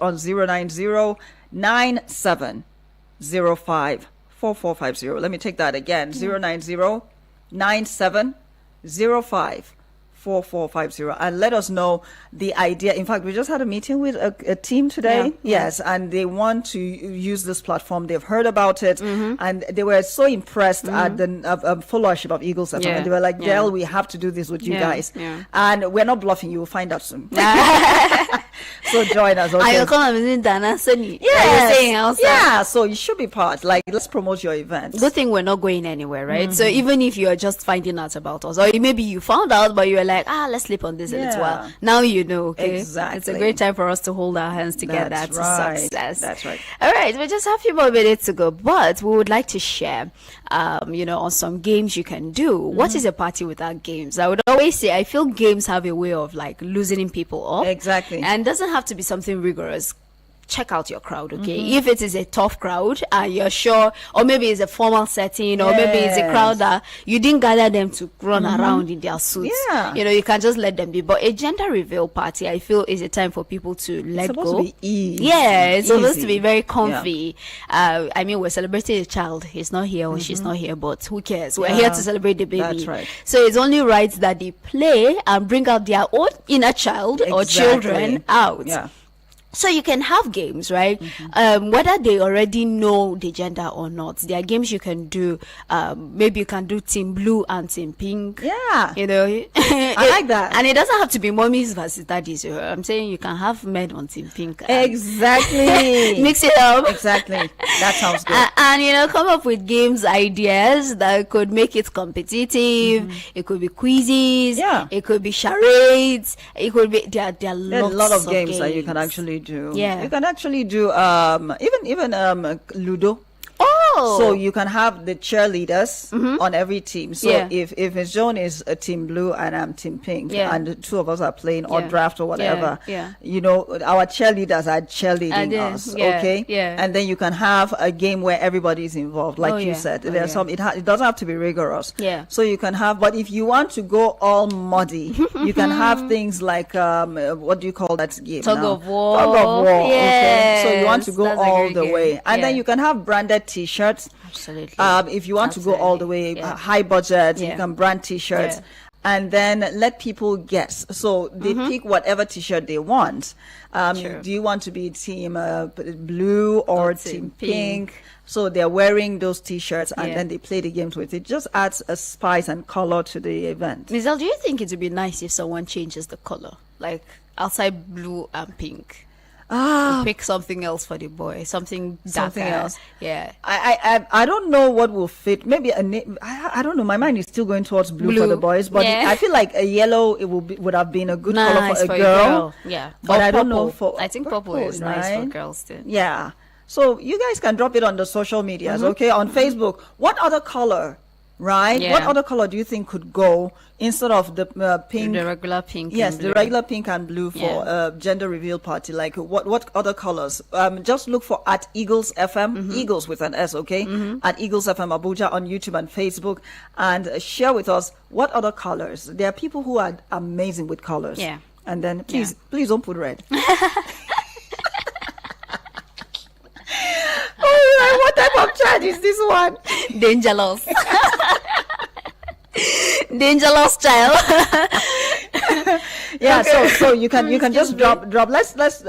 on 09097054450. Let me take that again. 09097054450, and let us know the idea. In fact, we just had a meeting with a team today. Yes, and they want to use this platform. They've heard about it, and they were so impressed at the followership of Eagles FM. And they were like, Del, we have to do this with you guys. And we're not bluffing. You will find out soon. So join us. Okay? Yeah, so you should be part. Like, let's promote your events. Good thing we're not going anywhere, right? So even if you're just finding out about us, or maybe you found out, but you were like, let's sleep on this a little while. Now you know, okay? Exactly. It's a great time for us to hold our hands together to success. That's right. All right, we just have a few more minutes to go, but we would like to share, on some games you can do. What is a party without games? I would always say, I feel games have a way of like loosening people up. Exactly. And it doesn't have to be something rigorous. Check out your crowd, okay? If it is a tough crowd and you're sure, or maybe it's a formal setting, or maybe it's a crowd that you didn't gather them to run around in their suits. You can just let them be. But a gender reveal party, I feel, is a time for people to let go. It's supposed to be easy. Yeah, it's supposed to be very comfy. I mean, we're celebrating a child. He's not here or she's not here, but who cares? We're here to celebrate the baby. That's right. So it's only right that they play and bring out their own inner child or children out. Yeah. So you can have games, right? Whether they already know the gender or not, there are games you can do. Maybe you can do Team Blue and Team Pink. Yeah. I like that. And it doesn't have to be mommies versus daddies. I'm saying you can have men on Team Pink. Exactly. Mix it up. Exactly. That sounds good. And come up with games ideas that could make it competitive. It could be quizzes. Yeah. It could be charades. It could be there are There's lots a lot of games that you can actually do. Yeah. You can actually do even Ludo. Oh. So you can have the cheerleaders on every team. So if Miss Joan is a Team Blue and I'm Team Pink, and the two of us are playing or draft or whatever, our cheerleaders are cheerleading us, okay? Yeah. And then you can have a game where everybody is involved, like you said. There's some. It doesn't have to be rigorous. Yeah. So you can have, but if you want to go all muddy, you can have things like what do you call that game? Tug now? of war. Tug of war. Okay. So you want to go That's a all great the game. way, and then you can have branded T-shirts. Absolutely. If you want to go all the way high budget, you can brand T-shirts, and then let people guess. So they pick whatever T-shirt they want. Do you want to be Team Blue or Team Pink? So they're wearing those T-shirts, and then they play the games with it. Just adds a spice and color to the event. Mizel, do you think it would be nice if someone changes the color, like outside blue and pink? Pick something else for the boy, something else. Yeah. I don't know what will fit. Maybe I don't know. My mind is still going towards blue for the boys, but I feel like a yellow would have been a good color for a girl. Yeah, but I don't know I think purple is nice for girls too. Yeah. So you guys can drop it on the social medias, okay? On Facebook. What other color? Right? Yeah. What other color do you think could go instead of the pink? The regular pink. Yes, the regular pink and blue for gender reveal party. Like what other colors? Just look for at Eagles FM, Eagles with an S, okay? At Eagles FM Abuja on YouTube and Facebook, and share with us what other colors. There are people who are amazing with colors. Yeah. And then please don't put red. What type of chat is this one? Dangerous. Dangerous child. Yeah, so you can just drop. Let's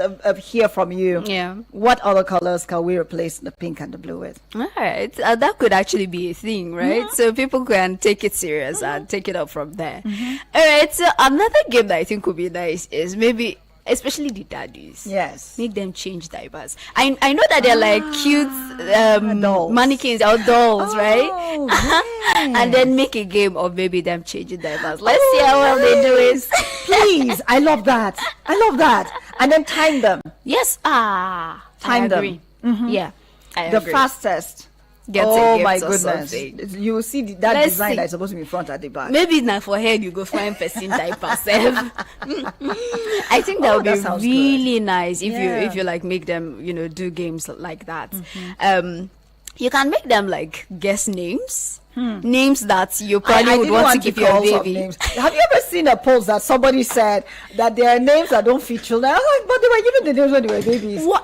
hear from you. Yeah. What other colors can we replace the pink and the blue with? All right, that could actually be a thing, right? So people can take it serious and take it up from there. All right. So another game that I think would be nice is maybe, especially the daddies. Yes. Make them change diapers. I know that they're like cute mannequins or dolls, right? And then make a game of maybe them changing diapers. Let's see how well they do it. Please. I love that. And then time them. Yes. Time I agree. Yeah. I The agree. fastest. Get a Oh gift my or goodness. something. You will see that Let's design see. that is supposed to be front at the back. Maybe now for head you go find person diaper self. I think that would that be sounds really nice if Yeah. you like make them do games like that. You can make them like guess names. names that you probably I would didn't want to give your call some baby. names. Have you ever seen a post that somebody said that there are names that don't fit children? I was like, but they were given the names when they were babies. What?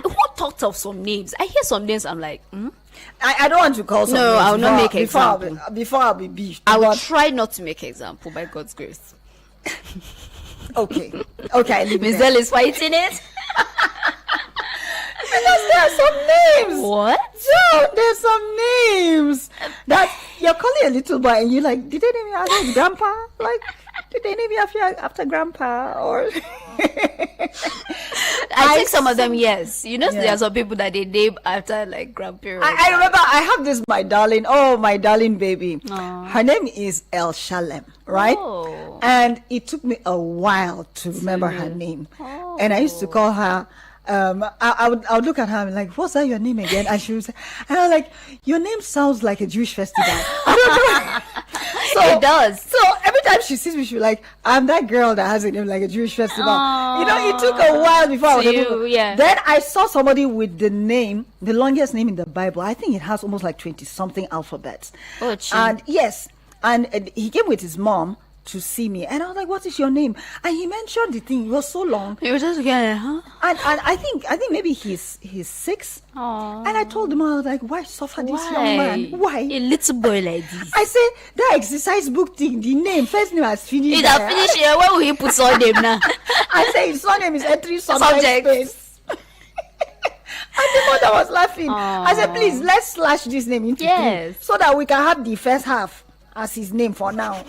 Who thought of some names? I hear some names. I'm like, I don't want to call some No, names. I will not make example. Before I'll be beefed. I will But- try not to make example by God's grace. Okay. Okay, I leave Miss it. Dell is fighting it. Because there are some names. What? Joe, there's some names that you're calling a little boy and you're like, did they name you after grandpa? Like, did they name you after grandpa? Or I think some of them, yes. You know, Yeah. there are some people that they name after like grandparents. I remember I have this my darling baby. Aw. Her name is El Shalem, right? Oh. And it took me a while to remember her name. And I used to call her I would look at her and like, what's that your name again? And she would say, and I was like, your name sounds like a Jewish festival. I don't know. So, It does. So every time she sees me, she'll be like, I'm that girl that has a name like a Jewish festival. Aw. You know, it took a while before I was So able to. yeah. Then I saw somebody with the longest name in the Bible. I think it has almost like 20 something alphabets. Oh, gee. And yes, and he came with his mom to see me, and I was like, what is your name? And he mentioned the thing. It was so long. You were just looking at it, huh? And I think maybe he's 6. Aww. And I told him, I was like, why suffer this young Why? man? Why? A little boy like this. I said, that exercise book thing, the name, first name has finished. It has there." finished here. Where will he put on them now? I said, his surname is entry subject Subject. space. And the mother was laughing. I said, please, let's slash this name into Yes. 3 so that we can have the first half as his name for now.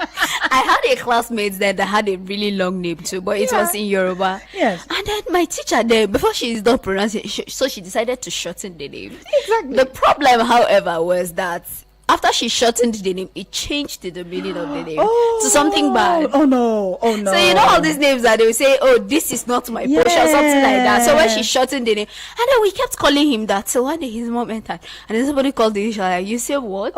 I had a classmate there that had a really long name too, but it Yeah. was in Yoruba. Yes. And then my teacher there, before she is done pronouncing it, so she decided to shorten the name. Exactly. The problem, however, was that after she shortened the name, it changed the meaning of the name to something bad. Oh no. Oh no. So you know all these names that they will say, oh, this is not my portion, something like that. So when she shortened the name, and then we kept calling him that. So one day his mom entered, and then somebody called the issue, like, you say what?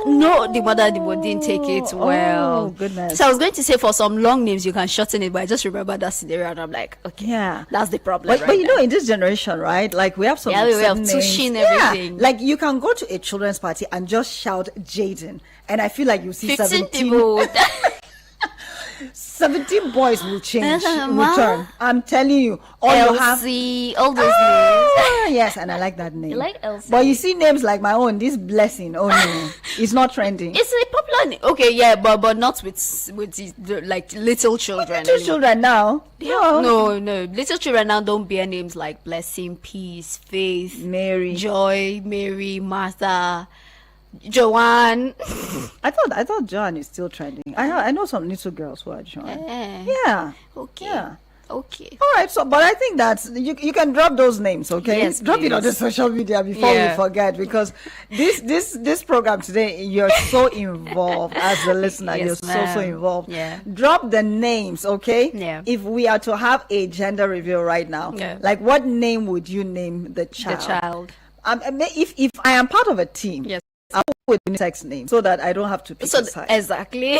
No, the mother didn't take it well. Oh, goodness. So I was going to say for some long names you can shorten it, but I just remember that scenario, and I'm like, okay, Yeah. that's the problem. But you know, in this generation, right? Like we have some Yeah, we have certain names. Tushin, Yeah. everything. Like you can go to a children's party and just shout Jaden, and I feel like you see 15 17 people. 17 boys will change, will Ma. turn. I'm telling you, or you have. Elsie, all those names. Ah, yes, and I like that name. You like Elsie? But you see names like my own, this blessing. Oh no, it's not trending. It's a popular name. Okay, yeah, but not with like little children. Two anymore. children now. No, little children now don't bear names like Blessing, Peace, Faith, Mary. Joy, Mary, Martha, Joanne. I thought John is still trending. I know some little girls who are John. Eh, Yeah. Okay. Yeah. Okay. All right, so but I think that you can drop those names, okay? Yes, drop it on the please. social media before Yeah. we forget, because this program today, you're so involved as a listener. Yes, you're so ma'am. involved. Yeah. Drop the names, okay? Yeah. If we are to have a gender reveal right now, Yeah. like what name would you name the The child? child. If I am part of a team, Yes. I'll go with the sex name so that I don't have to pick So a side. exactly.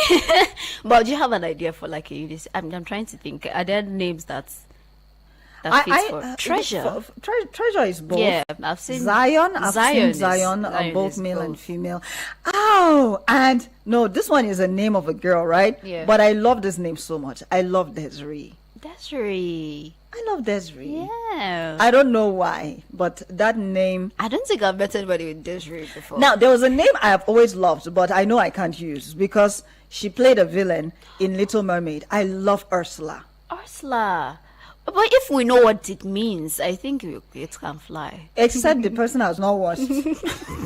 But do you have an idea for like a unisex? I'm trying to think. Are there names that fits for Treasure? Treasure is both. Yeah, I've seen Zion. I've seen Zion Zion, Zion both is male and both. female. Oh, and no, this one is a name of a girl, right? Yeah. But I love this name so much. I love Desiree. Desiree. I love Desiree. Yeah. I don't know why, but that name. I don't think I've met anybody with Desiree before. Now, there was a name I have always loved, but I know I can't use because she played a villain in Little Mermaid. I love Ursula. Ursula. But if we know what it means, I think it can fly. Except the person has not watched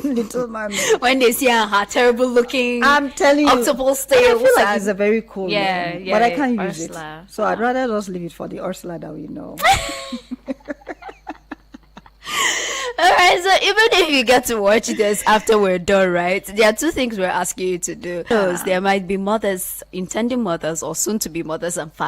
Little Mermaid. When they see her terrible looking I'm telling you, octopus but I tail. feel like it's a very cool Yeah, name, yeah, but I can't use Ursula. it. So I'd rather just leave it for the Ursula that we know. Alright, so even if you get to watch this after we're done, right? There are two things we're asking you to do. There might be mothers, intending mothers, or soon to be mothers and fathers